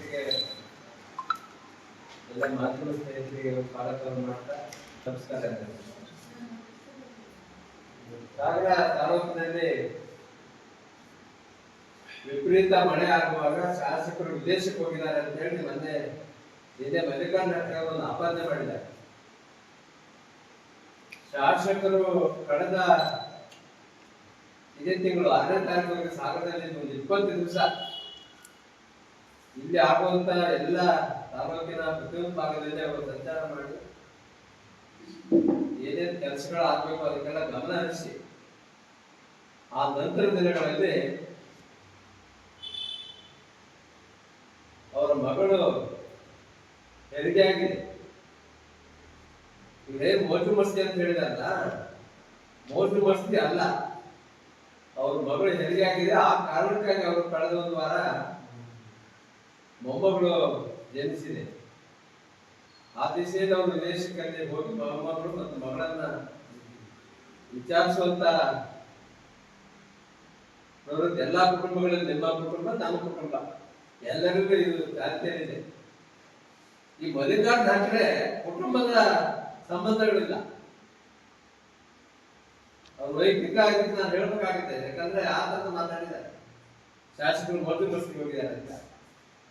ಜೊತೆಗೆ ಎಲ್ಲ ಮಾಧ್ಯಮ ಸ್ನೇಹಿತರಿಗೆ ಸ್ವಾಗತವನ್ನು ಮಾಡ್ತಾ ನಮಸ್ಕಾರ. ಸಾಗರ ತಾಲೂಕಿನಲ್ಲಿ ವಿಪರೀತ ಮಳೆ ಆಗುವಾಗ ಶಾಸಕರು ವಿದೇಶಕ್ಕೆ ಹೋಗಿದ್ದಾರೆ ಅಂತ ಹೇಳಿ ಮೊನ್ನೆ ನಿನ್ನೆ ಮಲ್ಲಿಕಾರ್ಜುನ ಒಂದು ಆಪಾದನೆ ಮಾಡಿದ್ದಾರೆ. ಶಾಸಕರು ಕಳೆದ ಇದೇ ತಿಂಗಳು 6ನೇ ತಾರೀಕು ಸಾಗರದಲ್ಲಿ ಒಂದು 20 ದಿವಸ ಇಲ್ಲಿ ಆಗುವಂತ ಎಲ್ಲ ತಾಲೂಕಿನ ಪ್ರತಿಯೊಂದು ಭಾಗದಲ್ಲಿ ಅವರು ಸಂಚಾರ ಮಾಡಿ ಏನೇನು ಕೆಲಸಗಳು ಆಗ್ಬೇಕು ಅದಕ್ಕೆಲ್ಲ ಗಮನ ಹರಿಸಿ ಆ ನಂತರ ದಿನಗಳಲ್ಲಿ ಅವರ ಮಗಳು ಹೆರಿಗೆ ಆಗಿದೆ. ಇವ್ರೇನು ಮೋಜು ಮಸ್ತಿ ಅಂತ ಹೇಳಿದಾರಲ್ಲ, ಮೋಜು ಮಸ್ತಿ ಅಲ್ಲ, ಅವ್ರ ಮಗಳು ಹೆರಿಗೆ ಆಗಿದೆ. ಆ ಕಾರಣಕ್ಕಾಗಿ ಅವರು ಕಳೆದ ಒಂದು ವಾರ ಮೊಮ್ಮಗಳು ಜನಿಸಿದೆ. ಆ ದಿಸೆಯಲ್ಲಿ ಅವರು ವಿದೇಶಕ್ಕೆ ಹೋಗಿ ಮೊಮ್ಮಗಳು ಮತ್ತು ಮಗಳನ್ನ ವಿಚಾರಿಸುವಂತ ಎಲ್ಲಾ ಕುಟುಂಬಗಳಲ್ಲಿ ನಿಮ್ಮ ಕುಟುಂಬ ನಮ್ಮ ಕುಟುಂಬ ಎಲ್ಲರಿಗೂ ಇದು ಜಾತಿಯಲ್ಲಿದೆ. ಈ ಮಲ್ಲಿಕಾರ್ಜುನ ಖರ್ಗೆ ಕುಟುಂಬದ ಸಂಬಂಧಗಳಿಲ್ಲ. ಅವ್ರ ವೈಯಕ್ತಿಕ ಆಗಿದ್ದು ನಾನು ಹೇಳ್ಬೇಕಾಗಿದೆ, ಯಾಕಂದ್ರೆ ಆ ತರ ಮಾತಾಡಿದ್ದಾರೆ. ಶಾಸಕರು ಮೋದಿ ಬಸ್ಗೆ ಹೋಗಿದ್ದಾರೆ ಅಂತ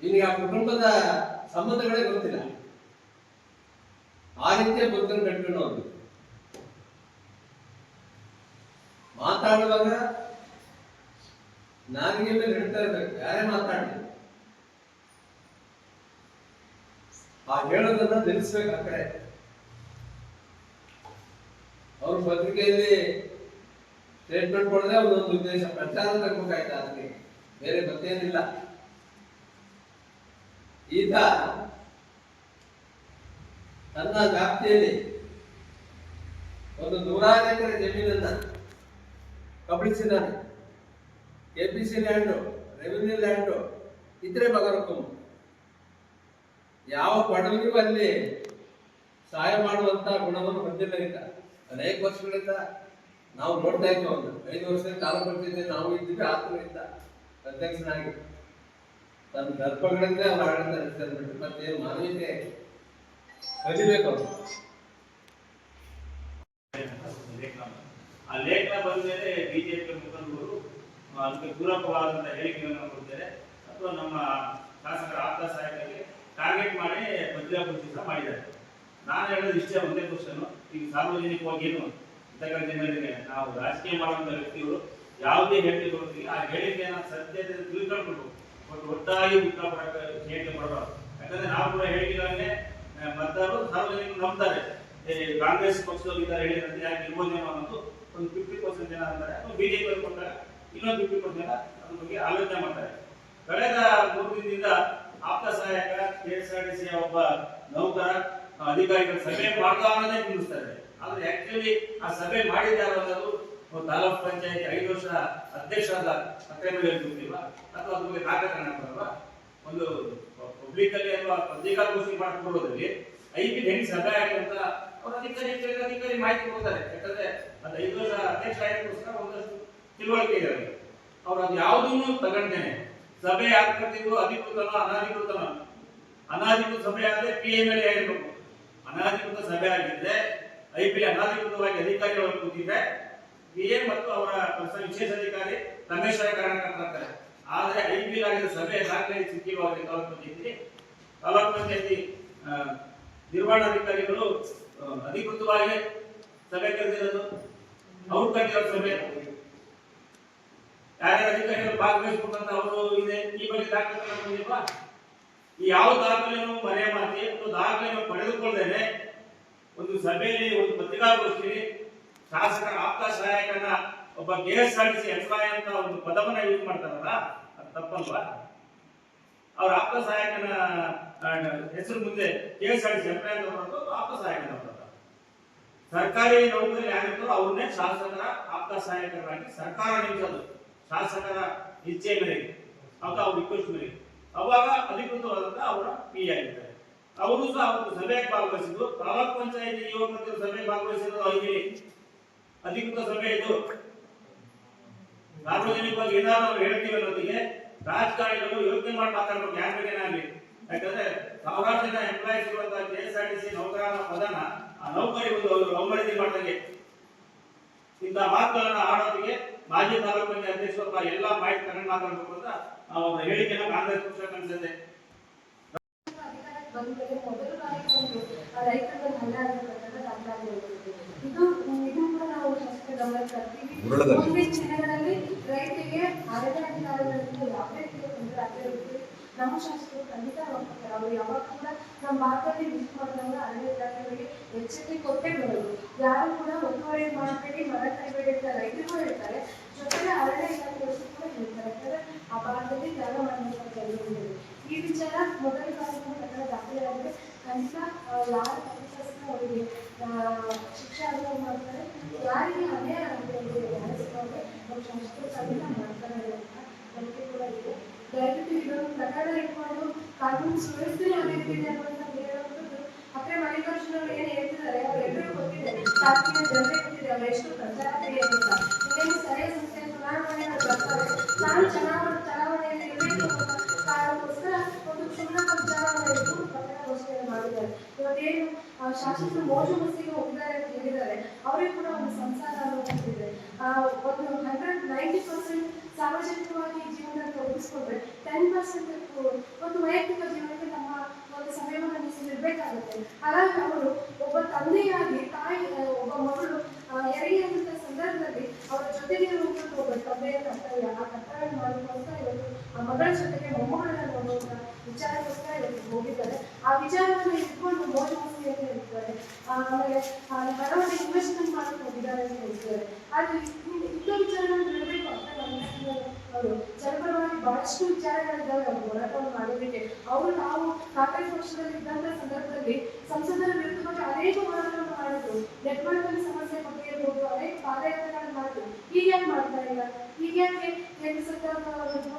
ಈಗ ಆ ಕುಟುಂಬದ ಸಂಬಂಧಗಳೇ ಗೊತ್ತಿಲ್ಲ. ಆ ರೀತಿಯ ಬದುಕನ್ನು ಕಟ್ಕೊಂಡು ಹೋಗಿ ಮಾತಾಡುವಾಗ ನಾಲಿಗೆ ಮೇಲೆ ಹಿಡ್ತಾ ಇರ್ಬೇಕು, ಯಾರೇ ಮಾತಾಡಲಿ ಆ ಹೇಳೋದನ್ನ ನಿಲ್ಲಿಸ್ಬೇಕು. ಆ ಕಡೆ ಅವ್ರ ಪತ್ರಿಕೆಯಲ್ಲಿ ಸ್ಟೇಟ್ಮೆಂಟ್ ಕೊಡದೆ ಒಂದೊಂದು ಉದ್ದೇಶ ಪ್ರಚಾರ ತಗೋಬೇಕಾಯ್ತು, ಅದಕ್ಕೆ ಬೇರೆ ಮತ್ತೇನಿಲ್ಲ. ಈತ ತನ್ನ ವ್ಯಾಪ್ತಿಯಲ್ಲಿ ಒಂದು 100 ಎಕರೆ ಜಮೀನನ್ನ ಕಬಳಿಸಿದ್ದಾನೆ. ಕೆಪಿಸಿ ಲ್ಯಾಂಡು, ರೆವಿನ್ಯೂ ಲ್ಯಾಂಡು ಇದ್ರೆ ಬಗರಕೊಮ್ಮ ಯಾವ ಬಡವರಿಗೂ ಅಲ್ಲಿ ಸಹಾಯ ಮಾಡುವಂತ ಗುಣವನ್ನು ಹೊಂದಿಲ್ಲ. ಈಗ ಅನೇಕ ವರ್ಷಗಳಿಂದ ನಾವು ನೋಡ್ತಾ ಇದ್ವಿ. ಒಂದು 5 ವರ್ಷದ ಕಾಲ ಬರ್ತಿದ್ದೆ ನಾವು ಇದ್ದೀವಿ. ಆತನಿಂದ ಅಧ್ಯಕ್ಷನಾಗಿ ತನ್ನ ದರ್ಪಗಳಿಂದ ಅವ್ರು ಆಡಳಿತ ನಡೆಸ್ತಾರೆ. ಮತ್ತೆ ಮಾನವೀಯತೆ ಕಲಿಬೇಕು ಅವರು. ಆ ಲೇಖನ ಬಂದ ಮೇಲೆ ಬಿಜೆಪಿ ಮುಖಂಡರು ಅದಕ್ಕೆ ಪೂರಕವಾದಂತ ಹೇಳಿಕೆಗಳನ್ನು ಕೊಡ್ತಾರೆ ಅಥವಾ ನಮ್ಮ ಶಾಸಕರ ಆಪ್ತ ಸಹಾಯಕರಿಗೆ ಟಾರ್ಗೆಟ್ ಮಾಡಿ ಭದ್ರಾಪುರ ಮಾಡಿದ್ದಾರೆ. ನಾನು ಹೇಳೋದು ಇಷ್ಟೇ, ಒಂದೇ ಕ್ವಶನ್. ಈಗ ಸಾರ್ವಜನಿಕವಾಗಿ ಏನು ಜನರಿಗೆ ನಾವು ರಾಜಕೀಯ ಮಾಡುವಂತ ವ್ಯಕ್ತಿಗಳು ಯಾವುದೇ ಹೇಳಿಕೆ ಕೊಡ್ತೀವಿ, ಆ ಹೇಳಿಕೆಯನ್ನು ಸತ್ಯತೆ ತಿಳ್ಕೊಳ್ಬೇಕು, ಬಟ್ ಒಟ್ಟಾಗಿ ಉತ್ತರ ಕೊಡಕ್ಕೆ ಹೇಳಿಕೆ ಕೊಡಬಾರ್ದು. ಯಾಕಂದ್ರೆ ನಾವು ಕೂಡ ಹೇಳಿಕೆಗಳನ್ನೇ ಮತದಾರರು ಸಾರ್ವಜನಿಕರು ನಂಬ್ತಾರೆ. ಕಾಂಗ್ರೆಸ್ ಪಕ್ಷದವರು ಇದ್ದಾರೆ ಹೇಳಿದಂತೆ ಯಾಕೆ ಇರ್ಬೋದೇನೋ ಅನ್ನೋದು ಒಂದು 50% ಜನ ಅಂತಾರೆ, ಬಿಜೆಪಿ ಅವರು ಕೊಟ್ಟಾಗ ಇನ್ನೊಂದು 50% ಜನ ಅದ್ರ ಬಗ್ಗೆ ಆಲೋಚನೆ ಮಾಡ್ತಾರೆ. ಕಳೆದ 3 ದಿನದಿಂದ ಆಪ್ತ ಸಹಾಯಕ KSRTC ಒಬ್ಬ ನೌಕರ ಅಧಿಕಾರಿಗಳ ಸಭೆ ಮಾಡ್ತಾ ಅನ್ನೋದೇ ತಿಳಿಸ್ತಾರೆ. ಆದ್ರೆ ಆಕ್ಚುಲಿ ಆ ಸಭೆ ಮಾಡಿದ್ದಾರೆ ಅನ್ನೋದು ತಾಲೂಕ್ ಪಂಚಾಯತ್ 5 ವರ್ಷ ಅಧ್ಯಕ್ಷರಾದ ಅಕ್ರಮ ಹೇಳ್ತಿಲ್ವಾ ಅಥವಾ ಅದ್ರ ಬಗ್ಗೆ ನಾಟಕರಣ ಬರಲ್ವಾ? ಒಂದು ಪಬ್ಲಿಕ್ ಅಲ್ಲಿ ಅಥವಾ ಪತ್ರಿಕಾಗೋಷ್ಠಿ ಮಾಡ್ಕೊಡೋದ್ರಲ್ಲಿ ಐಪಿ ಹೆಂಗ್ ಸಭೆ ಆಗಿ ಅಂತ ಅವ್ರ ಅಧಿಕಾರಿ ಮಾಹಿತಿ ಕೊಡ್ತಾರೆ. ಯಾಕಂದ್ರೆ ಅದು 5 ವರ್ಷ ಅಧ್ಯಕ್ಷ ಆಗಿರೋಸ್ಕರ ಒಂದಷ್ಟು ತಿಳುವಳಿಕೆ ಇದೆ ಅವರಿಗೆ. ಅವ್ರು ಅದು ಯಾವುದನ್ನು ತಗೊಂಡೇನೆ ಸಭೆ ಆಗ್ತಿದ್ದು ಅಧಿಕೃತನೋ ಅನಾಧಿಕೃತನೋ, ಅನಾಧಿಕೃತ ಸಭೆ ಆದ್ರೆ PMLA ಆಗಿರ್ಬೇಕು. ಅನಾಧಿಕೃತ ಸಭೆ ಆಗಿದ್ರೆ ಐಪಿ ಅನಾಧಿಕೃತವಾಗಿ ಅಧಿಕಾರಿಗಳು ಕೂತಿದ್ರೆ PA ಮತ್ತು ಅವರ ವಿಶೇಷ ಅಧಿಕಾರಿ ರಮೇಶ್ ಕಾರಣಕರ್ತಾರೆ. ಆದ್ರೆ ಐಪಿ ಆಗಿದ್ದ ಸಭೆ ದಾಖಲೆ ಸಿಕ್ಕಿರುವಾಗ ತಾಲೂಕ್ ಪಂಚಾಯತಿ ನಿರ್ವಹಣಾಧಿಕಾರಿಗಳು ಅಧಿಕೃತವಾಗಿ ಸಭೆ ಕರೆದಿರೋದು, ಅವ್ರು ಕರೆದಿರೋ ಸಭೆ ಯಾರ್ಯಾರ ಅಧಿಕಾರಿಗಳು ಭಾಗವಹಿಸಬೇಕಂತ ಅವರು ಇದೆ. ಈ ಬಗ್ಗೆ ದಾಖಲೆ ಬಂದಿಲ್ವಾ? ಈ ಯಾವ ದಾಖಲೆಯನ್ನು ಮರೆ ಮಾತಿ ಅಥವಾ ದಾಖಲೆಯನ್ನು ಪಡೆದುಕೊಳ್ಳದೇನೆ ಒಂದು ಸಭೆಯಲ್ಲಿ ಒಂದು ಪತ್ರಿಕಾಗೋಷ್ಠಿಯಲ್ಲಿ ಶಾಸಕರ ಆಪ್ತ ಸಹಾಯಕನ ಒಬ್ಬ KSRTC ಎಂಪ್ಲಾಯ್ ಅಂತ ಒಂದು ಪದವನ್ನ ಯೂಸ್ ಮಾಡ್ತಾರಲ್ಲ, ಅದು ತಪ್ಪಲ್ವಾ? ಅವ್ರ ಆಪ್ತ ಸಹಾಯಕನ ಹೆಸರು ಮುಂದೆ KSRTC ಎಂಪ್ಲಾಯ್ ಅಂತ ಬರೋದು ಆಪ್ತ ಸಹಾಯಕನ ಬರ್ತದೆ. ಸರ್ಕಾರಿ ನೌಕರಿ ಯಾರಿರ್ತಾರೋ ಅವ್ರನ್ನೇ ಶಾಸಕರ ಆಪ್ತ ಸಹಾಯಕರಾಗಿ ಸರ್ಕಾರ ನೇಮಿಸೋದು, ಶಾಸಕರ ಇಚ್ಛೆ ಮೇರೆಗೆ ಅಥವಾ ಅವ್ರ ರಿಕ್ವೆಸ್ಟ್ ಮೇರೆಗೆ. ಅವಾಗ ಅಧಿಕೃತವಾದಂತ ಅವರ PA ಆಗಿರ್ತಾರೆ. ಅವರು ಸಹ ಒಂದು ಸಭೆಗೆ ಭಾಗವಹಿಸಿದ್ದು, ತಾಲೂಕ್ ಪಂಚಾಯತಿ ಯುವಕರು ಸಭೆ ಭಾಗವಹಿಸಿದ್ದು ಅವರಿಗೆ ಅಧಿಕೃತ ಸಭೆ ಇದು. ಸಾರ್ವಜನಿಕವಾಗಿ ಏನಾದ್ರು ನಾವು ಹೇಳ್ತೀವಿ ಅನ್ನೋದಿಗೆ ರಾಜಕಾರಣಿಗಳು ಯೋಚನೆ ಮಾಡಿ ಮಾತಾಡ್ಬೇಕು. ಯಾರ ಬಗ್ಗೆನಾಗಲಿ ಯಾಕಂದ್ರೆ ಸಾವಿರಾರು ಜನ ಎಂಪ್ಲಾಯೀಸ್ ಇರುವಂತಹ KSRTC ನೌಕರರ ಪದನ ಆ ನೌಕರಿ ಒಂದು ಅವರು ಅವಮರ್ಯಾದೆ ಮಾಡ್ದಂಗೆ. ಇಂಥ ಮಾತುಗಳನ್ನ ಆಡೋದಕ್ಕೆ ಮಾಜಿ ತಾಲೂಕು ಪಂಚಾಯತ್ ಅಧ್ಯಕ್ಷರು ಎಲ್ಲ ಮಾಹಿತಿ ತಗೊಂಡು ಮಾತಾಡಬೇಕು ಅಂತ ನಾವು ಅವರ ಹೇಳಿಕೆನ ಕಾಂಗ್ರೆಸ್ ಪಕ್ಷ ಕಳಿಸಿದೆ. ಮೊದಲ ಬಾರಿಗೆ ಒಂದು ರೈತರ ಹಲ್ಲೆ ಆಗಿರ್ತಕ್ಕಂಥ ಇದು ಕೂಡ ನಾವು ಶಾಸಕರ ಗಮನಕ್ಕೆ ತರ್ತೀವಿ. ಮುಂದಿನ ದಿನಗಳಲ್ಲಿ ರೈತರಿಗೆ ಅರಣ್ಯ ಅಧಿಕಾರಿಗಳಿಂದ ಯಾವುದೇ ರೀತಿಯ ತೊಂದರೆ ಆಗದೇ ನಮ್ಮ ಶಾಸಕರು ಖಂಡಿತ ನೋಡ್ತಾರೆ. ಅವರು ಯಾವಾಗ ಕೂಡ ನಮ್ಮ ಭಾಗದಲ್ಲಿ ವಿಸಿಟ್ ಮಾಡಿದಾಗ ಅರಣ್ಯ ಇಲಾಖೆಗಳಿಗೆ ಎಚ್ಚರಿಕೆ ಕೊಟ್ಟೇ ಬರೋದು. ಯಾರು ಕೂಡ ಒತ್ತುವರಿ ಮಾಡಬೇಡಿ, ಮರ ಕೈಬೇಡಿ ಅಂತ ರೈತರು ಹೇಳ್ತಾರೆ, ಜೊತೆಗೆ ಅರಣ್ಯ ಇಲಾಖೆಗಳು ಕೂಡ ಹೇಳ್ತಾರೆ. ಯಾಕಂದ್ರೆ ಆ ಭಾಗದಲ್ಲಿ ಜಾಗ ಮಾಡಬೇಕಂತ ಹೇಳಿದ್ದಾರೆ. ಈ ವಿಚಾರ ಮೊದಲ ಬಾರಿಗೆ ಪ್ರಕರಣ ದಾಖಲೆಯಾಗಿದೆ. ಖಂಡಿತ ಯಾರು ತಪ್ಪಿತಸ್ಥರು ಅವರಿಗೆ ಶಿಕ್ಷೆ ಅನುಭವ ಮಾಡ್ತಾರೆ, ಯಾರಿಗೆ ಅನ್ಯಾಯ ಆಗಿದೆ ನಮ್ಮ ಶಾಸಕರು ಖಂಡಿತ ಮಾಡ್ತಾರೆ ಅಂತ ನಂಬಿಕೆ ಕೂಡ ಇದೆ. ದಯವಿಟ್ಟು ಇದೊಂದು ಪ್ರಕರಣ ಇಟ್ಕೊಂಡು ಕಾನೂನು ಸುವ್ಯವಸ್ಥೆ ಅದೇ ರೀತಿ ಅನ್ನುವಂಥ ಹೇಳುವಂಥದ್ದು ಅಕ್ಕರೆ ಮಲ್ಲಿಕಾರ್ಜುನವರು ಏನು ಹೇಳ್ತಿದ್ದಾರೆ ಅವರೆಲ್ಲರೂ ಗೊತ್ತಿದೆ, ತಾಲೂಕಿನ ಜನರೇ ಗೊತ್ತಿದೆ ಅವರು ಎಷ್ಟು ಪ್ರಚಾರಕ್ರಿಯೆ ಅಂತ. ಇನ್ನೇನು ಸ್ಥಳೀಯ ಸಂಸ್ಥೆಯ ಚುನಾವಣೆಯನ್ನು ಬರ್ತಾರೆ, ನಾನು ಚುನಾವಣೆಯಲ್ಲಿ ಇರಬೇಕು ಕಾರಣಕ್ಕೋಸ್ಕರ ಒಂದು ಕ್ಷುಲ್ಲಕ ವಿಚಾರವನ್ನು ಇಟ್ಟು ಪತ್ರಿಕಾಗೋಷ್ಠಿಯನ್ನು ಮಾಡಿದ್ದಾರೆ. ಇವತ್ತೇನು ಶಾಸಕರು ಮೋಜು ಮಸ್ತಿಗೆ ಹೋಗಿದ್ದಾರೆ ಅಂತ ಹೇಳಿದ್ದಾರೆ, ಅವರಿಗೆ ಕೂಡ ಒಂದು ಸಂಸಾರ ಅನ್ನೋದಿದೆ. ಒಂದು 190% ಸಾರ್ವಜನಿಕವಾಗಿ ಜೀವನದಲ್ಲಿ ತೊಡಗಿಸ್ಕೊಂಡ್ರೆ 10% ಒಂದು ವೈಯಕ್ತಿಕ ಜೀವನಕ್ಕೆ ನಮ್ಮ ಒಂದು ಸಮಯವನ್ನು ಮೀಸಲಿಡಬೇಕಾಗುತ್ತೆ. ಹಾಗಾಗಿ ಅವರು ಒಬ್ಬ ತಂದೆಯಾಗಿ ತಾಯಿ ಒಬ್ಬ ಮಗಳು ಹೆರಿಗೆಯಂಥ ಸಂದರ್ಭದಲ್ಲಿ ಅವರ ಜೊತೆಗೆ ಹೋಗ್ಬಿಟ್ಟು ಒಬ್ಬ ತಂದೆಯ ಕರ್ತವ್ಯ, ಆ ಕರ್ತವ್ಯ ಮಾಡೋಕ್ಕೋಸ್ಕರ ಇವತ್ತು ಆ ಮಗಳ ಜೊತೆಗೆ ಮೊಮ್ಮಗಳನ್ನ ನೋಡುವಂಥ ವಿಚಾರಕ್ಕೋಸ್ಕರ ಇವತ್ತು ಹೋಗಿದ್ದಾರೆ. ಆ ವಿಚಾರವನ್ನು ಇಟ್ಕೊಂಡು ಮೋಜು ಮಸ್ತಿ ಅಂತ ಹೇಳ್ತಾರೆ, ಆಮೇಲೆ ಹಣವನ್ನು ಇನ್ವೆಸ್ಟ್ಮೆಂಟ್ ಮಾಡಕ್ಕೆ ಹೋಗಿದ್ದಾರೆ ಅಂತ ಹೇಳ್ತಾರೆ. ಆದರೆ ಇಂಥ ವಿಚಾರಗಳನ್ನು ಬಿಡಬೇಕು ಅಂತ ಅವರು ಜನಪರವಾಗಿ ಬಹಳಷ್ಟು ವಿಚಾರಗಳಿದ್ದಾವೆ ಅವರು ಹೋರಾಟವನ್ನು ಮಾಡೋದಕ್ಕೆ. ಅವರು ನಾವು ಕಾಂಗ್ರೆಸ್ ಪಕ್ಷದಲ್ಲಿ ಇದ್ದಂಥ ಸಂದರ್ಭದಲ್ಲಿ ಸಂಸದರ ವಿರುದ್ಧವಾಗಿ ಅನೇಕ ಹೋರಾಟವನ್ನು ಮಾಡಿದ್ರು. ನೆಟ್ವರ್ಕ್ ಸಮಸ್ಯೆ ಬಗ್ಗೆ ಇರ್ಬೋದು, ಅನೇಕ ಪಾದಯಾತ್ರೆಗಳನ್ನು ಮಾಡಿದ್ರು. ಈಗ ಯಾಕೆ ಮಾಡ್ತಾ ಇಲ್ಲ? ಈಗ ಯಾಕೆ ಕೇಂದ್ರ ಸರ್ಕಾರದ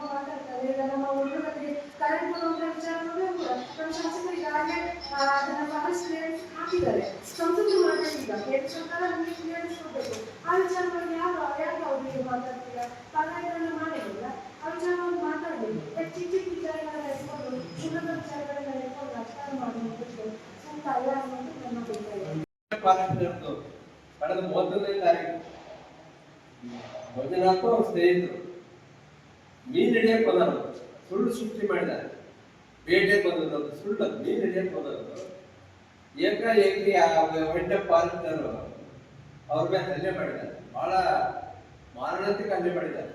ಮಾತಾಡ್ತಾರೆ? ಈಗ ನಮ್ಮ ಹುಡುಗರಿಗೆ ಕರೆಂಟ್ ಬರುವಂಥ ವಿಚಾರಗಳು ಕೂಡ ನಮ್ಮ ಶಾಸಕರು ಈಗಾಗಲೇ ಅದನ್ನು ಬಹಳಷ್ಟು ಕ್ಲಿಯರೆನ್ಸ್ ಹಾಕಿದ್ದಾರೆ. ಸಂಸದರು ಮಾಡಬೇಕೀಗ ಕೇಂದ್ರ ಸರ್ಕಾರ ನಮಗೆ ಕ್ಲಿಯರೆನ್ಸ್ ಕೊಡಬೇಕು. ಆ ವಿಚಾರವಾಗಿ ಯಾಕೆ ಅವರಿಗೆ ಮಾತಾಡ್ತೀರಾ? ಪಾದಯಾತ್ರೆಯನ್ನು ಮಾಡಿರಲಿಲ್ಲ, ಆ ವಿಚಾರವಾಗಿ ಮಾತಾಡಿ. ಚಿಕ್ಕ ಚಿಕ್ಕ ವಿಚಾರಗಳನ್ನ ಇಟ್ಕೊಂಡು ಕ್ಷುಲ್ಲಕ ವಿಚಾರಗಳನ್ನ ಇಟ್ಕೊಂಡು ರಾಜಕಾರಣ ಮಾಡುವಂಥದ್ದು ಸೂಕ್ತ ಅಲ್ಲ ಅನ್ನೋದು ನನ್ನ ಅಭಿಪ್ರಾಯ. ಕಳೆದ 31ನೇ ತಾರೀಕು ಮಂಜುನಾಥ್ ಅವ್ರ ಸ್ನೇಹಿತರು ಮೀನು ಹಿಡಿಯಕ್ಕೆ ಬಂದರು, ಸುಳ್ಳು ಸೃಷ್ಟಿ ಮಾಡಿದ್ದಾರೆ. ಬೇಟೆ ಬಂದದ್ದು ಸುಳ್ಳು, ಮೀನು ಹಿಡಿಯಕ್ಕೆ ಬಂದದ್ದು ಏಕಾಏಕಿ ಆ ವೈಲ್ಡ್ ಫಾರೆಸ್ಟರು ಅವ್ರ ಮೇಲೆ ಹಲ್ಲೆ ಮಾಡಿದ್ದಾರೆ. ಬಹಳ ಮಾರಣಾಂತಿಕ ಹಲ್ಲೆ ಮಾಡಿದ್ದಾರೆ.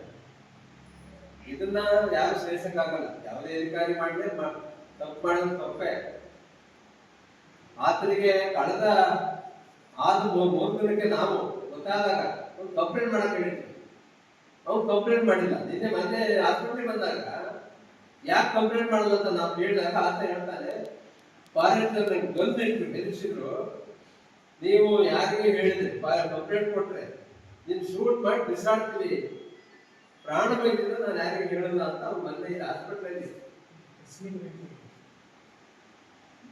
ಇದನ್ನ ಯಾರು ಸಹಿಸಕ್ಕಾಗಲ್ಲ. ಯಾವುದೇ ಅಧಿಕಾರಿ ಮಾಡಿದ್ರೆ ತಪ್ಪು ಮಾಡೋದು ತಪ್ಪೇ. ಆತನಿಗೆ ಕಳೆದ 3 ದಿನಕ್ಕೆ ನಾವು ಗೊತ್ತಾದಾಗ ಒಂದು ಕಂಪ್ಲೇಂಟ್ ಮಾಡಕ್ ಹೇಳಿದ್ವಿ. ಅವ್ನು ಕಂಪ್ಲೇಂಟ್ ಮಾಡಿಲ್ಲ. ನಿನ್ನೆ ಮೊನ್ನೆ ಹಾಸ್ಪಿಟ್ಲಿಗೆ ಬಂದಾಗ ಯಾಕೆ ಕಂಪ್ಲೇಂಟ್ ಮಾಡಲ್ಲ ಅಂತ ನಾವು ಹೇಳಿದಾಗ ಆತ ಹೇಳ್ತಾನೆ, ಫಾರೆಸ್ಟ್ ನಂಗೆ ಬಂದಿಟ್ಟು ಬೆದರಿಸಿದ್ರು, ನೀವು ಯಾರಿಗೆ ಹೇಳಿದ್ರಿ ಕಂಪ್ಲೇಂಟ್ ಕೊಟ್ರೆ ನೀನು ಶೂಟ್ ಮಾಡಿ ಬಿಸಾಡ್ತೀವಿ, ಪ್ರಾಣ ಬೈದಿದ್ರೆ ನಾನು ಯಾರಿಗೆ ಹೇಳಲ್ಲ ಅಂತ ಅವ್ನು ಮೊನ್ನೆ ಹಾಸ್ಪಿಟ್ಲಲ್ಲಿ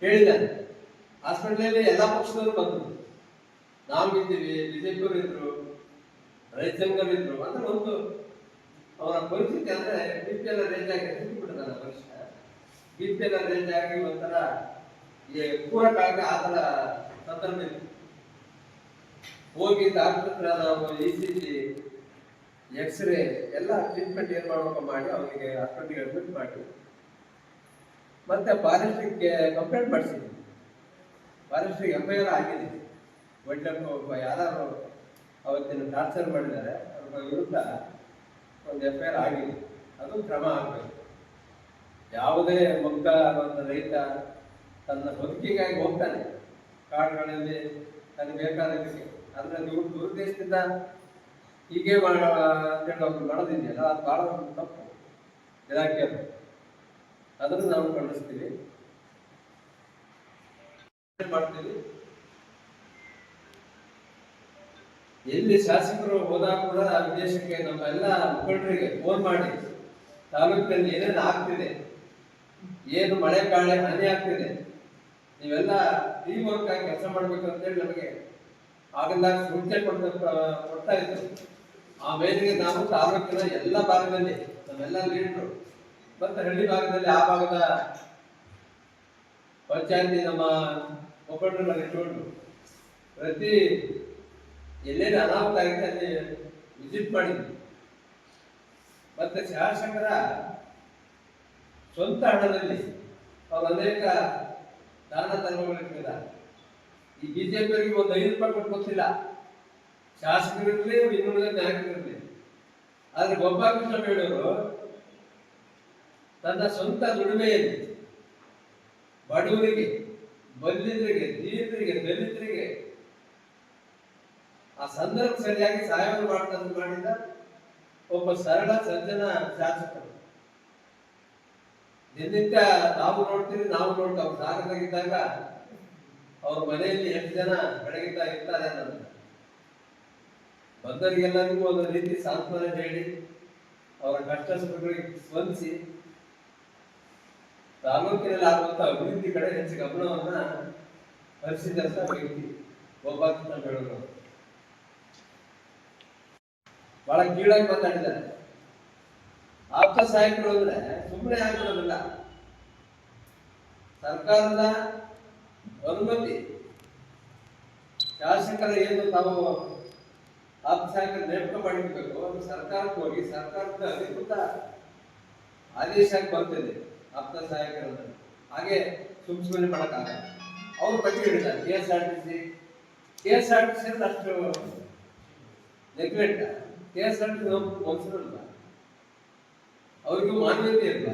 ಹೇಳಿದ್ದಾನೆ. ಹಾಸ್ಪಿಟ್ಲಲ್ಲಿ ಎಲ್ಲಾ ಪಕ್ಷದವರು ಬಂದರು, ನಾವು ಇದ್ದೀವಿ, ಬಿಜೆಪಿಯವರು ಇದ್ರು, ರೈತ ಸಂಘವಿದ್ರು. ಅಂದ್ರೆ ಒಂದು ಅವರ ಪರಿಸ್ಥಿತಿ ಅಂದ್ರೆ BPL ರೇಂಜ್ ಆಗಿ ಬಿಟ್ಟಿದ್ದಾನೆ ಮನುಷ್ಯ. BPL ರೇಂಜ್ ಆಗಿ ಒಂಥರ ಪೂರಕ್ಕಾಗಿ ಆ ಥರ ಸಂದರ್ಭ ಇತ್ತು. ಹೋಗಿ ಡಾಕ್ಟರ್ ನಾವು ECG, ಎಕ್ಸ್ರೇ ಎಲ್ಲ ಟ್ರೀಟ್ಮೆಂಟ್ ಏನ್ ಮಾಡ್ಬೇಕು ಮಾಡಿ ಅವನಿಗೆ ಹಾಸ್ಪಿಟ್ಲಿಗೆ ಅಡ್ಮಿಟ್ ಮಾಡಿ ಮತ್ತೆ ಫಾರೆಸ್ಟ್ಗೆ ಕಂಪ್ಲೇಂಟ್ ಮಾಡಿಸಿದ್ವಿ. ಫಾರೆಸ್ಟ್ಗೆ FIR ಆಗಿದೆ. ಒಳ್ಳೆ ಯಾರು ಅವತ್ತಿನ ಟಾರ್ಚರ್ ಮಾಡಿದ್ದಾರೆ ಅವ್ರ ವಿರುದ್ಧ ಒಂದು FIR ಆಗಿದೆ. ಅದು ಕ್ರಮ ಆಗಬೇಕು. ಯಾವುದೇ ಮುಗ್ಧ ಒಂದು ರೈತ ತನ್ನ ಬದುಕಿಗಾಗಿ ಹೋಗ್ತಾನೆ ಕಾಡುಗಳಲ್ಲಿ ತನಗೆ ಬೇಕಾದಕ್ಕೆ. ಅಂದ್ರೆ ನೀವು ದುರುದ್ದೇಶದಿಂದ ಹೀಗೆ ಅಂತೇಳಿ ಅವ್ರು ಮಾಡೋದಿದೆಯಲ್ಲ, ಅದು ಬಹಳ ಒಂದು ತಪ್ಪು ಇಲಾಖೆ. ಅದನ್ನು ನಾವು ಖಂಡಿಸ್ತೀವಿ, ಮಾಡ್ತೀವಿ. ಎಲ್ಲಿ ಶಾಸಕರು ಹೋದಾಗ ಕೂಡ ವಿದೇಶಕ್ಕೆ ನಮ್ಮ ಎಲ್ಲ ಮುಖಂಡರಿಗೆ ಫೋನ್ ಮಾಡಿ ತಾಲೂಕಿನಲ್ಲಿ ಏನೇನು ಆಗ್ತಿದೆ, ಏನು ಮಳೆ ಕಾಳೆ ಹಾನಿ ಆಗ್ತಿದೆ, ನೀವೆಲ್ಲ ಟೀಮ್ ವರ್ಕ್ ಆಗಿ ಕೆಲಸ ಮಾಡ್ಬೇಕು ಅಂತೇಳಿ ನಮಗೆ ಆಗಂದಾಗ ಸೂಚನೆ ಕೊಡ್ತಾ ಇದ್ರು. ಆ ಮೇರೆಗೆ ನಾವು ತಾಲೂಕಿನ ಎಲ್ಲ ಭಾಗದಲ್ಲಿ ನಮ್ಮೆಲ್ಲ ಲೀಡರು ಮತ್ತು ಹಳ್ಳಿ ಭಾಗದಲ್ಲಿ ಆ ಭಾಗದ ಪಂಚಾಯತಿ ನಮ್ಮ ಮುಖಂಡರನ್ನ ಇಟ್ಕೊಂಡು ಪ್ರತಿ ಎಲ್ಲೇನು ಅನಾಹುತ ಆಗಿದೆ ಅಲ್ಲಿ ವಿಸಿಟ್ ಮಾಡಿದ್ವಿ. ಮತ್ತೆ ಶಾಸಕರ ಸ್ವಂತ ಹಣದಲ್ಲಿ ಅವರು ಅನೇಕ ದಾನ ಧರ್ಮಗಳಿದ್ದಾರೆ. ಈ ಬಿಜೆಪಿಯವರಿಗೆ ಒಂದು 5 ರೂಪಾಯಿ ಕೊಟ್ಟು ಗೊತ್ತಿಲ್ಲ, ಶಾಸಕರಿರಲಿ ಇನ್ನುಳಿದ ನಾಯಕರಿರಲಿ. ಆದ್ರೆ ಗೋಪಾಲಕೃಷ್ಣ ಬೇಡವರು ತನ್ನ ಸ್ವಂತ ದುಡಿಮೆಯಲ್ಲಿ ಬಡವರಿಗೆ, ಬಲ್ಲಿದರಿಗೆ, ದೀನರಿಗೆ, ದಲಿತರಿಗೆ ಆ ಸಂದರ್ಭ ಸರಿಯಾಗಿ ಸಹಾಯವನ್ನು ಮಾಡಿದ ಒಬ್ಬ ಸರಳ ಸಜ್ಜನ ಶಾಸಕರು. ದಿನನಿತ್ಯ ನಾವು ನೋಡ್ತೀವಿ, ನಾವು ನೋಡ್ತಾ ಅವ್ರು ಸಾಗದಾಗಿದ್ದಾಗ ಅವ್ರ ಮನೆಯಲ್ಲಿ 8 ಜನ ಬೆಳಗಿದ್ದ ಇರ್ತಾರೆ ಅನ್ನೋದು ಬಂದವರಿಗೆಲ್ಲರಿಗೂ ಒಂದು ರೀತಿ ಸಾಂತ್ವನ ಹೇಳಿ ಅವರ ಕಷ್ಟ ಸುಖಗಳಿಗೆ ಸ್ಪಂದಿಸಿ ತಾಲೂಕಿನಲ್ಲಿ ಆಗುವಂತ ಅಭಿವೃದ್ಧಿ ಕಡೆ ಹೆಚ್ಚು ಗಮನವನ್ನ ಹರಿಸಿದಂತ ವ್ಯಕ್ತಿ ಗೋಪಾಲಕೃಷ್ಣ ಬೇಡೂರು. ಬಹಳ ಕೀಳಾಗಿ ಮಾತಾಡಿದ್ದಾರೆ. ಆಪ್ತ ಸಹಾಯಕರು ಅಂದ್ರೆ ಸುಮ್ಮನೆ ಆಗಿರೋದಿಲ್ಲ, ಸರ್ಕಾರದ ಅನುಮತಿ, ಶಾಸಕರ ಏನು ತಾವು ಆಪ್ತ ಸಹಾಯಕರ ನೇಮಕ ಮಾಡಿರ್ಬೇಕು ಅದು ಸರ್ಕಾರಕ್ಕೆ ಹೋಗಿ ಸರ್ಕಾರದ ಅಧಿಕೃತ ಆದೇಶ ಬರ್ತಿದೆ ಆಪ್ತ ಸಹಾಯಕರನ್ನು. ಹಾಗೆ ಸುಮ್ಮನೆ ಮಾಡಕ್ಕಾಗಲ್ಲ. ಅವ್ರ ಬಗ್ಗೆ ಹೇಳಿದ್ದಾರೆ KSRTC ಅಷ್ಟು ನೆಗ್ಲೆಕ್ಟ್. KSRTC ವಂಶರಲ್ಲ, ಅವ್ರಿಗೂ ಮಾನವೀಯತೆ ಇರಲ್ಲ.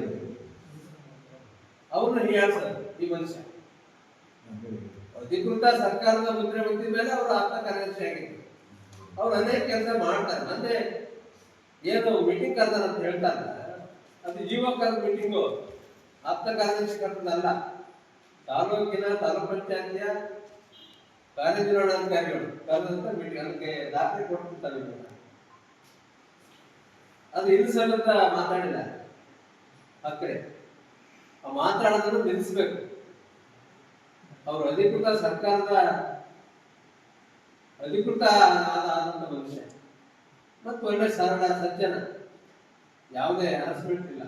ಅವ್ರನ್ನ ಹೀಯಾಳ್ತಾರೆ ಈ ಮನುಷ್ಯ. ಅಧಿಕೃತ ಸರ್ಕಾರದ ಮುದ್ರೆ ಬಂದಿದ ಮೇಲೆ ಅವರು ಆಪ್ತ ಕಾರ್ಯದರ್ಶಿ ಆಗಿದ್ರು. ಅವ್ರು ಅನೇಕ ಕೆಲಸ ಮಾಡ್ತಾರೆ. ಮತ್ತೆ ಏನು ಮೀಟಿಂಗ್ ಕರ್ದಾರ ಅಂತ ಹೇಳ್ತಾರೆ, ಅದು ಯುವಕರ ಮೀಟಿಂಗು, ಆಪ್ತ ಕಾರ್ಯದರ್ಶಿ ಕರ್ತದಲ್ಲ. ತಾಲೂಕಿನ ತಾಲೂಕ್ ಪಂಚಾಯತಿಯ ಕಾರ್ಯನಿರ್ವಹಣಾಧಿಕಾರಿಗಳು ಕರೆದಂತ ಮೀಟಿಂಗ್, ಅದಕ್ಕೆ ದಾಖಲೆ ಕೊಟ್ಟಿರ್ತಾರೆ. ಅದು ಇಳಿಸಲಂತ ಮಾತಾಡಿದ ಅಕ್ಕರೆ ಆ ಮಾತಾಡೋದನ್ನು ನಿಲ್ಲಿಸ್ಬೇಕು. ಅವರು ಅಧಿಕೃತ ಸರ್ಕಾರದ ಅಧಿಕೃತ ಆದಂತ ಮನುಷ್ಯ ಮತ್ತು ಒಳ್ಳೆ ಸರಳ ಸಜ್ಜನ, ಯಾವುದೇ ಹರಾಸ್ಮೆಂಟ್ ಇಲ್ಲ.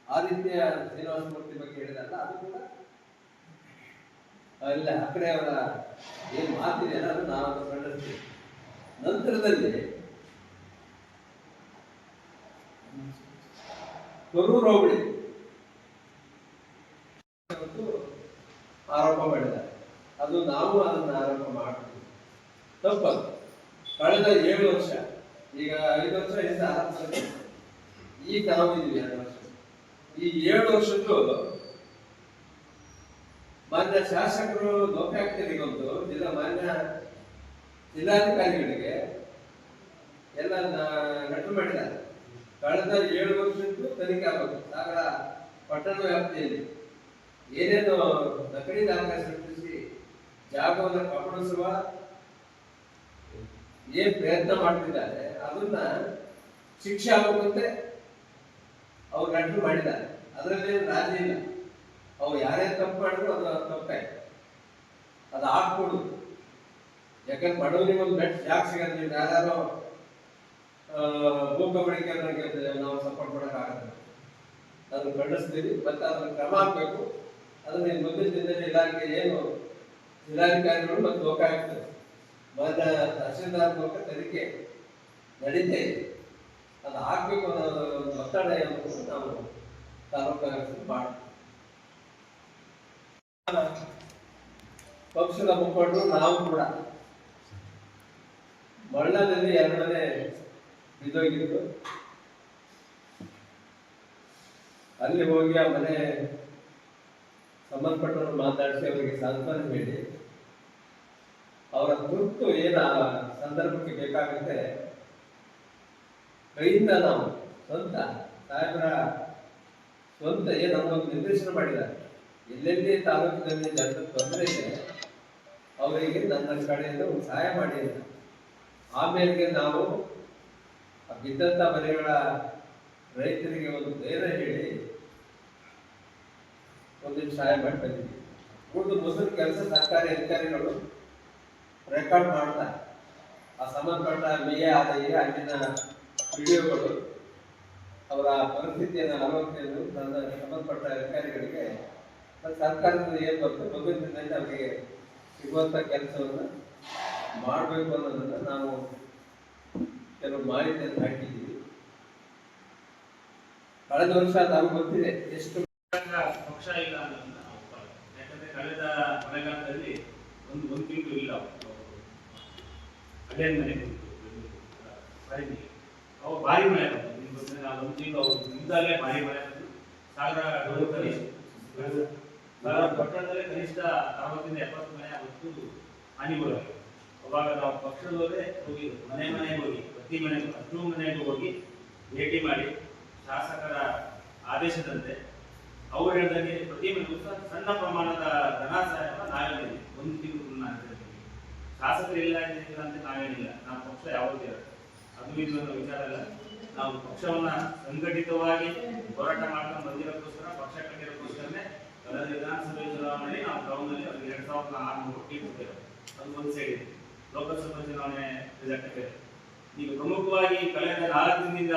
ಆ ರೀತಿಯ ಶ್ರೀನಿವಾಸ ಮೂರ್ತಿ ಬಗ್ಗೆ ಹೇಳಿದಲ್ಲ, ಅದು ಕೂಡ ಅಲ್ಲ ಆ ಕಡೆ ಅವರ ಏನು ಮಾತಿದೆ ಅದು ನಾವು ಕಂಡಿರ್ತೀವಿ. ನಂತರದಲ್ಲಿ ಕರೂರು ಹೋಬಳಿ ಆರೋಪ ಮಾಡಿದ್ದಾರೆ. ಅದು ನಾವು ಅದನ್ನ ಆರೋಪ ಮಾಡ್ತೀವಿ, ತಪ್ಪದು. ಕಳೆದ 7 ವರ್ಷ, ಈಗ 5 ವರ್ಷ ಇಂದ ಆರಂಭ, ಈಗ ನಾವು ಇದೀವಿ 2 ವರ್ಷ. ಈ 7 ವರ್ಷದ್ದು ಮಾನ್ಯ ಶಾಸಕರು ಲೋಕಾಯುಕ್ತರಿಗೊಂದು ಮಾನ್ಯ ಜಿಲ್ಲಾಧಿಕಾರಿಗಳಿಗೆ ಎಲ್ಲ ಲೆಟರ್ ಮಾಡಿದ್ದಾರೆ. ಕಳೆದ 7 ವರ್ಷದ್ದು ತನಿಖೆ ಆಗಬೇಕು. ಸಾಗರ ಪಟ್ಟಣ ವ್ಯಾಪ್ತಿಯಲ್ಲಿ ಏನೇನು ನಕಲಿ ದಾಖಲೆ ಸೃಷ್ಟಿಸಿ ಜಾಗವನ್ನು ಕಬಳಿಸುವ ಏನ್ ಪ್ರಯತ್ನ ಮಾಡ್ತಿದ್ದಾರೆ ಅದನ್ನ ಶಿಕ್ಷೆ ಆಗುವಂತೆ ಅವ್ರು ಲೆಟರ್ ಮಾಡಿದ್ದಾರೆ. ಅದರಲ್ಲಿ ರಾಜಿ ಇಲ್ಲ. ಅವ್ರು ಯಾರೇ ತಪ್ಪು ಮಾಡಿದ್ರು ಅದು ತಪ್ಪೇ, ಅದು ಹಾಕ್ಕೊಡು. ಯಾಕಂದ್ರೆ ಬಡವರಿಗೆ ಒಂದು ಬೆಟ್ ಯಾಕೆ ಸಿಗಲ್ಲ. ನೀವು ಯಾರು ಭೂ ಕಬಳಿಕೆ ನಾವು ಸಪೋರ್ಟ್ ಮಾಡೋಕ್ಕಾಗಲ್ಲ, ಅದನ್ನು ಖಂಡಿಸ್ತೀವಿ. ಮತ್ತೆ ಅದನ್ನ ಕ್ರಮ ಆಗ್ಬೇಕು. ಅದನ್ನ ಮುಂದಿನ ದಿನದಲ್ಲಿ ಇಲಾಖೆ ಏನು ಜಿಲ್ಲಾಧಿಕಾರಿಗಳು ಮತ್ತು ಲೋಕಾಯುಕ್ತರು ಮಾನ್ಯ ತಹಶೀಲ್ದಾರ್ ಮೂಲಕ ತನಿಖೆ ನಡೀತಾ ಇದೆ. ಅದು ಆಗ್ಬೇಕು ಅನ್ನೋ ಒಂದು ಒತ್ತಡ ನಾವು ತಾಲೂಕು ಮಾಡ್ತೀವಿ. ಪಕ್ಷದ ಮುಖಂಡರು ನಾವು ಕೂಡ ಮಳ್ಳದಲ್ಲಿ 2ನೇ ಬಿದ್ದೋಗಿದ್ದು, ಅಲ್ಲಿ ಹೋಗಿ ಆ ಮನೆ ಸಂಬಂಧಪಟ್ಟವರು ಮಾತಾಡಿಸಿ ಅವರಿಗೆ ಸಾಂತ್ವನ ಹೇಳಿ ಅವರ ತುರ್ತು ಏನ ಸಂದರ್ಭಕ್ಕೆ ಬೇಕಾಗುತ್ತೆ ಕೈಯಿಂದ ನಾವು ಸ್ವಂತ ಸಾಹೇಬರ ಸ್ವಂತ ನಮಗೊಂದು ನಿರ್ದೇಶನ ಮಾಡಿದ್ದಾರೆ. ಎಲ್ಲೆಲ್ಲಿ ತಾಲೂಕಿನಲ್ಲಿ ಜನರ ತೊಂದರೆ ಇದೆ ಅವರಿಗೆ ನನ್ನ ಕಡೆಯಿಂದ ಒಂದು ಸಹಾಯ ಮಾಡಿ. ಆಮೇಲೆ ನಾವು ಬಿದ್ದಂತ ಮನೆಗಳ ರೈತರಿಗೆ ಒಂದು ಧೈರ್ಯ ಹೇಳಿ ಒಂದಿಷ್ಟು ಸಹಾಯ ಮಾಡಿ ಬಂದಿದ್ದೀವಿ. ಉಳಿದು ಮೊದಲು ಕೆಲಸ ಸರ್ಕಾರಿ ಅಧಿಕಾರಿಗಳು ರೆಕಾರ್ಡ್ ಮಾಡ್ತಾರೆ. ಆ ಸಂಬಂಧಪಟ್ಟ BA ಆದಾಯ ಅಲ್ಲಿನ ವಿಡಿಯೋಗಳು ಅವರ ಪರಿಸ್ಥಿತಿಯನ್ನು ಆಲೋಚನೆಯನ್ನು ಸಂಬಂಧಪಟ್ಟ ಅಧಿಕಾರಿಗಳಿಗೆ ಸರ್ಕಾರದಿಂದ ಏನು ಬರುತ್ತೆ ಮುಂದಿನ ದಿನದಲ್ಲಿ ಅವರಿಗೆ ಸಿಗುವಂಥ ಕೆಲಸವನ್ನು ಮಾಡಬೇಕು ಅನ್ನೋದನ್ನು ನಾವು ಕೆಲವು ಮಾಹಿತಿಯನ್ನು ಹಾಕಿದ್ದೀವಿ. ಕಳೆದ ವರ್ಷ ನಮಗೆ ಗೊತ್ತಿದೆ ಎಷ್ಟು ಪಕ್ಷ ಇಲ್ಲ ಅನ್ನೋದನ್ನ ನಾವು ಒಪ್ಪಲ್ಲ. ಯಾಕಂದ್ರೆ ಕಳೆದ ಮಳೆಗಾಲದಲ್ಲಿ ಒಂದು ತಿಂಗಳು ಇಲ್ಲ ಅಲ್ಲೇ ಮನೆ ಅವು ಭಾರಿ ಮಳೆ ಬಂತು. ಒಂದು ತಿಂಗಳು ಮುಂದಾಗಲೇ ಭಾರಿ ಮಳೆ ಬಂತು. ಪಟ್ಟಣದಲ್ಲೇ ಕನಿಷ್ಠ 60ರಿಂದ 70 ಮನೆ ಅವತ್ತು ಹಾನಿಗೊಳಗಾಗಿದೆ. ಅವಾಗ ನಾವು ಪಕ್ಷದವರೇ ಹೋಗಿ ಮನೆಗೆ ಹೋಗಿ ಪ್ರತಿ ಮನೆಗೂ 10 ಮನೆಗೂ ಹೋಗಿ ಭೇಟಿ ಮಾಡಿ ಶಾಸಕರ ಆದೇಶದಂತೆ ಅವರು ಹೇಳಿದಂಗೆ ಪ್ರತಿ ಮನೆಗೂ ಸಣ್ಣ ಪ್ರಮಾಣದ ಧನ ಸಹಾಯವನ್ನು ನಾವೇನಿದೆ ಒಂದು ತಿಂಗಳು ಶಾಸಕರು ಇಲ್ಲ ಅಂತ ನಾವೇನಿಲ್ಲ. ನಾವು ಪಕ್ಷ ಯಾವುದೇ ಅದು ಇದು ಅನ್ನೋ ವಿಚಾರ ಇಲ್ಲ. ನಾವು ಪಕ್ಷವನ್ನ ಸಂಘಟಿತವಾಗಿ ಹೋರಾಟ ಮಾಡ್ಕೊಂಡು ಬಂದಿರೋಕ್ಕೋಸ್ಕರ ಪಕ್ಷ ಕಟ್ಟಿರೋಕ್ಕೋಸ್ಕರನೇ ಕಳೆದ ವಿಧಾನಸಭೆ ಚುನಾವಣೆಯಲ್ಲಿ ನಾವು ಗ್ರೌಂಡ್ನಲ್ಲಿ ಅವ್ರಿಗೆ 2600 ಕೋಟಿ ಕೊಡ್ತೇವೆ. ಅದು ಒಂದು ಸೈಡ್ ಇದೆ. ಲೋಕಸಭಾ ಚುನಾವಣೆ ರಿಸಲ್ಟ್ ಬೇರೆ. ಈಗ ಪ್ರಮುಖವಾಗಿ ಕಳೆದ 4 ದಿನದಿಂದ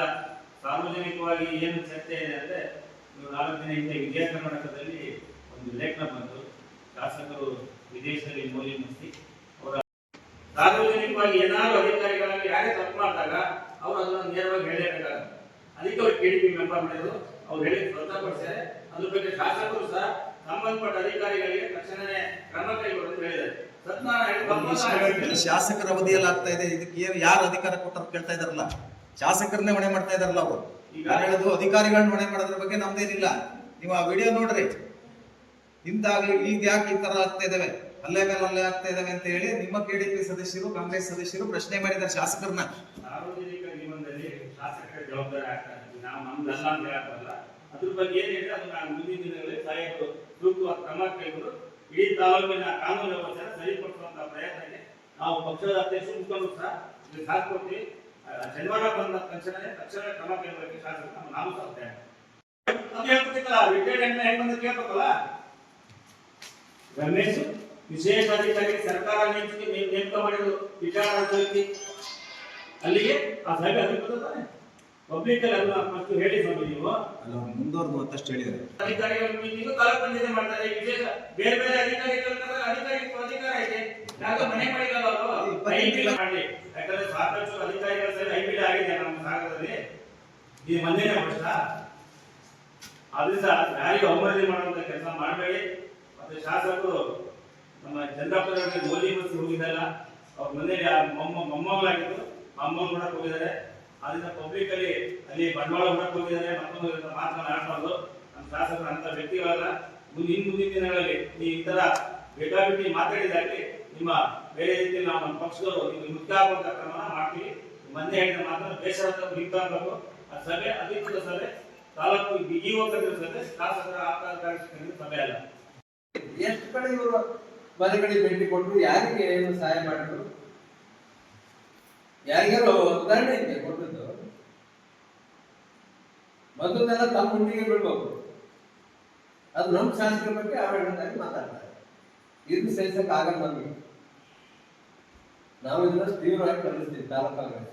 ಸಾರ್ವಜನಿಕವಾಗಿ ಏನು ಚರ್ಚೆ ಇದೆ ಅಂದ್ರೆ, 4 ದಿನ ಹಿಂದೆ ವಿಜಯ ಕರ್ನಾಟಕದಲ್ಲಿ ಒಂದು ಲೇಖನ ಬಂತು. ಶಾಸಕರು ವಿದೇಶದಲ್ಲಿ ಮೋಲಿ ಮುಗಿಸಿ ಅವರ ಸಾರ್ವಜನಿಕವಾಗಿ ಏನಾದ್ರು ಅಧಿಕಾರಿಗಳಲ್ಲಿ ಯಾರೇ ತಪ್ಪು ಮಾಡಿದಾಗ ಅವರು ಅದನ್ನು ನೇರವಾಗಿ ಹೇಳಬೇಕಾಗುತ್ತೆ. ಅದಕ್ಕೆ ಅವ್ರು ಕೆಡಿಪಿ ಮೆಂಬರ್ ಮಾಡಿದ್ರು. ಅವ್ರು ಹೇಳಿ ಸ್ವತಃಪಡಿಸಿದ್ದಾರೆ. ಅದ್ರ ಬಗ್ಗೆ ಶಾಸಕರು ಸಹ ಸಂಬಂಧಪಟ್ಟ ಅಧಿಕಾರಿಗಳಿಗೆ ತಕ್ಷಣವೇ ಕ್ರಮ ಕೈಗೊಳ್ಳಲು ಹೇಳಿದ್ದಾರೆ. ಶಾಸಕರ ಅವಧಿಯಲ್ಲಿ ಆಗ್ತಾ ಇದೆ. ಇದಕ್ಕೆ ಯಾರು ಅಧಿಕಾರ ಕೊಟ್ಟರು ಕೇಳ್ತಾ ಇದಾರಲ್ಲ, ಶಾಸಕರನ್ನೇ ಹೊಣೆ ಮಾಡ್ತಾ ಇದಾರಲ್ಲ ಅವರು. ನಾನು ಹೇಳೋದು ಅಧಿಕಾರಿಗಳನ್ನ ಹೊಣೆ ಮಾಡೋದ್ರ ಬಗ್ಗೆ ನಮ್ದೇನಿಲ್ಲ. ನೀವು ಆ ವಿಡಿಯೋ ನೋಡ್ರಿ. ಇಂತಾಗ್ಲಿ ಈಗ ಯಾಕೆ ಈ ತರ ಆಗ್ತಾ ಇದಾವೆ, ಅಲ್ಲೇ ಮೇಲೆ ಅಲ್ಲೇ ಆಗ್ತಾ ಇದಾವೆ ಅಂತ ಹೇಳಿ ನಿಮ್ಮ ಕೆಡಿಪಿ ಸದಸ್ಯರು, ಕಾಂಗ್ರೆಸ್ ಸದಸ್ಯರು ಪ್ರಶ್ನೆ ಮಾಡಿದ್ದಾರೆ ಶಾಸಕರನ್ನ. ಸಾರ್ವಜನಿಕ ಜೀವನದಲ್ಲಿ ಶಾಸಕರ ಜವಾಬ್ದಾರಿ ಆಗ್ತಾರೆ. ನಾವು ನಮ್ದಲ್ಲ ಅಂತ ಹೇಳಲ್ಲ. ಅದ್ರ ಬಗ್ಗೆ ಏನ್ ಹೇಳಿದ್ರೆ ಅದು ನಾನು ಮುಂದಿನ ದಿನಗಳಲ್ಲಿ ಸಾಹೇಬರು ಸೂಕ್ತವಾದ ಕ್ರಮ ಕೈಗೊಂಡು ಇಡೀ ತಾಲೂಕಿನ ಕಾನೂನು ವ್ಯವಸ್ಥೆ ಸರಿಪಡಿಸುವಂತಹ ಪ್ರಯತ್ನಕ್ಕೆ ನಾವು ಪಕ್ಷದ ಅಧ್ಯಕ್ಷರು ಮುಖಂಡರು ಸಹ ಇಲ್ಲಿ ಸಾಥ್ ಕೊಡ್ತೀವಿ. ಶನಿವಾರ ಬಂದ ತಕ್ಷಣ ಕ್ರಮ ಕೈಗೊಳ್ಳಕ್ಕೆ ಶಾಸಕರು ನಾವು ಸಹ ಅದು ಹೇಳ್ಕೊತಿತ್ತಲ್ಲ, ರಿಟೈರ್ಡ್ ಹೆಣ್ಣು ಹೆಂಗ್ ಬಂದು ಕೇಳ್ಬೇಕಲ್ಲ. ರಮೇಶ್ ವಿಶೇಷ ಅಧಿಕಾರಿ ಸರ್ಕಾರ ನೇಮಕ ಮಾಡಿದ್ರು ವಿಚಾರ ಅಲ್ಲಿಗೆ ಆ ಸಭೆ ಅಧಿಕೃತಾನೆ ಪಬ್ಲಿಕ್ ಅಲ್ಲಿ ಅದನ್ನ ಫಸ್ಟ್ ಹೇಳಿ ಸ್ವಾಮಿ ನೀವು ಮುಂದೋರ್ದು ಮತ್ತಷ್ಟು ಹೇಳಿದ್ದಾರೆ. ಅಧಿಕಾರಿಗಳ ಮೀಟಿಂಗ್ ತಾಲೂಕು ಪಂಚಾಯತ್ ಮಾಡ್ತಾರೆ. ವಿಶೇಷ ಬೇರೆ ಬೇರೆ ಅಧಿಕಾರ ಇದೆ. ಯಾಕೆ ಮನೆ ಮಾಡಿಲ್ಲ ಅವರು ಐಬಿಲ್ ಮಾಡಲಿ. ಯಾಕಂದ್ರೆ ಸಾಕಷ್ಟು ಅಧಿಕಾರಿಗಳ ಸರಿ ಐಬಿಲ್ ಆಗಿದೆ ನಮ್ಮ ಸಾಗರದಲ್ಲಿ. ಇದು ಮೊನ್ನೆನೇ ವರ್ಷ. ಆದ್ರಿಂದ ಯಾರಿಗೂ ಅವಮರ್ಯಾದೆ ಮಾಡುವಂತ ಕೆಲಸ ಮಾಡಬೇಡಿ. ಮತ್ತೆ ಶಾಸಕರು ನಮ್ಮ ಚಂದ್ರಪ್ಪನವರಿಗೆ ಗೋಲಿ ಬಸ್ ಹೋಗಿದ್ದಲ್ಲ, ಅವ್ರ ಮನೇಲಿ ಮೊಮ್ಮಗಳಾಗಿತ್ತು, ಮೊಮ್ಮಗಳು ಕೂಡ ಹೋಗಿದ್ದಾರೆ. ಅದರಿಂದ ಪಬ್ಲಿಕ್ ಅಲ್ಲಿ ಬಂಡವಾಳ ಹೂಡಕ್ಕೆ ಹೋಗಿದ್ದಾರೆ. ಮತ್ತೊಂದು ಮಾತನಾಡಬಾರ್ದು. ನಮ್ಮ ಶಾಸಕರು ಅಂತ ವ್ಯಕ್ತಿಗಳಲ್ಲ. ಮುಂದಿನ ದಿನಗಳಲ್ಲಿ ಈ ತರ ಬೇಕಾಬಿಟ್ಟಿ ಮಾತಾಡಿದಾಗಲಿ ನಿಮ್ಮ ಬೇರೆ ರೀತಿಯಲ್ಲಿ ನಾವು ನಮ್ಮ ಪಕ್ಷದವರು ನಿಮಗೆ ಮುಖ್ಯ ಆಗುವಂತ ಕ್ರಮನ ಮಾಡ್ತೀವಿ. ಮೊನ್ನೆ ಹೇಳಿದ ಮಾತ್ರ ಬೇಸರ ನಿಂತಾಗಬೇಕು. ಆ ಸಭೆ ಅಧಿಕೃತ ಸಭೆ, ತಾಲೂಕು ಬಿಗಿಯುವ ಸಭೆ, ಶಾಸಕರ ಆಹ್ವಾನಕಾರಿ ಸಭೆ ಅಲ್ಲ. ಎಷ್ಟು ಕಡೆ ಇವರು ಮನೆಗಳಿಗೆ ಭೇಟಿ ಕೊಟ್ಟರು, ಯಾರಿಗೆ ಏನು ಸಹಾಯ ಮಾಡಿದ್ರು, ಯಾರಿಗಾರು ಉದಾಹರಣೆ ಇದೆ ಕೊಟ್ಟದ್ದು. ಮೊದಲನೆಲ್ಲ ತಮ್ಮ ಹುಟ್ಟಿಗೆ ಬಿಡ್ಬೇಕು. ಅದು ನಮ್ಮ ಶಾಸಕರ ಬಗ್ಗೆ ಆಡಳಿತವಾಗಿ ಮಾತಾಡ್ತಾರೆ. ಇದು ಸಹಿಸಕ್ಕೆ ಆಗಲ್ಲ ನಮಗೆ. ನಾವು ಇದನ್ನ ತೀವ್ರವಾಗಿ ಖಂಡಿಸ್ತೀವಿ ತಾಲೂಕು ಕಾಂಗ್ರೆಸ್.